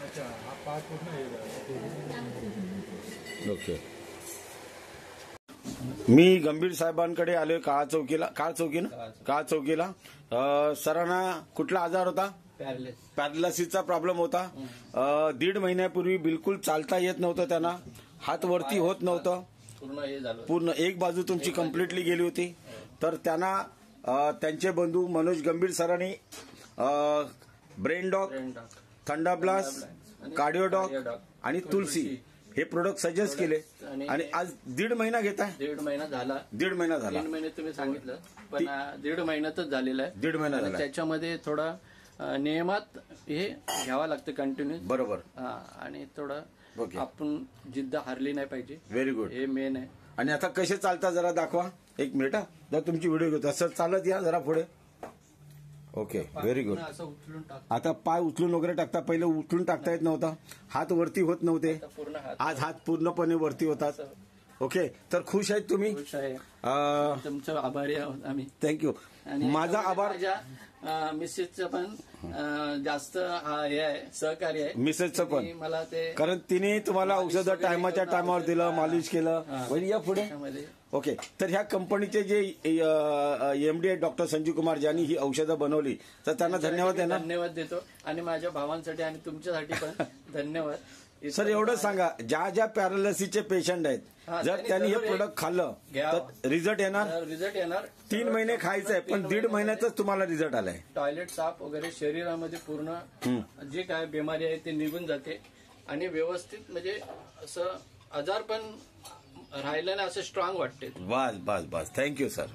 अच्छा, हा पाच पूर्ण ओके. मी गंभीर साहेबांकडे आलोय काळ चौकीला. सरांना कुठला आजार होता? पॅरालिसिसचा प्रॉब्लेम होता. 1.5 महिन्यापूर्वी बिलकुल चालता येत नव्हतं त्यांना, हात वरती होत नव्हतं, पूर्ण एक बाजू तुमची कम्प्लिटली गेली होती. तर त्यांना त्यांचे बंधू मनोज गंभीर सरांनी ब्रेन डॉग, थंडाब्लास्ट, कार्डिओडॉग आणि तुलसी हे प्रोडक्ट सजेस्ट केले आणि आज 1.5 महिना घेताय. 1.5 महिना झाला. 1.5 महिना झाला. 3 महिने तुम्ही सांगितलं, पण 1.5 महिन्यातच झालेला आहे. 1.5 महिना झाला. त्याच्यामध्ये थोडा नियमात हे घ्यावा लागतं कंटिन्यू. बरोबर. आणि थोडं आपण जिद्द हारली नाही पाहिजे. Very good. हे मेन आहे. आणि आता कसे चालता जरा दाखवा. 1 मिनिट जर तुमची व्हिडिओ घेतो असं चालत या जरा पुढे. Okay, very good. आता पाय उचलून वगैरे टाकता, पहिले उचलून टाकता येत नव्हता, हात वरती होत नव्हते, आज हात पूर्णपणे वरती होतात. ओके, तर खुश आहेत तुम्ही? खुश आहे. तुमचं आभारी आहोत आम्ही. थँक्यू. माझा आभार. मिसेसचं पण जास्त हे आहे, सहकार्य आहे. मिसेसचं पण, मला ते कारण तिने तुम्हाला औषधं टायमाच्या टायमावर दिलं, मालिश केलं. या पुढे. ओके, तर ह्या कंपनीचे जे एमडी आहेत डॉक्टर संजीव कुमार, ज्यांनी ही औषधं बनवली, तर त्यांना धन्यवाद देतो. आणि माझ्या भावांसाठी आणि तुमच्यासाठी पण धन्यवाद. सर एवढं सांगा, ज्या पॅरालिसिसचे पेशंट आहेत, जर त्यांनी हे प्रोडक्ट खाल्लं तर रिझल्ट येणार. 3 महिने खायचंय, पण 1.5 महिन्यातच तुम्हाला रिझल्ट आलाय. टॉयलेट साफ वगैरे, शरीरामध्ये पूर्ण जे काय बिमारी आहे ते निघून जाते आणि व्यवस्थित म्हणजे असं आजार पण राहिल्याने असं स्ट्रॉंग वाटते. बस. Thank you sir.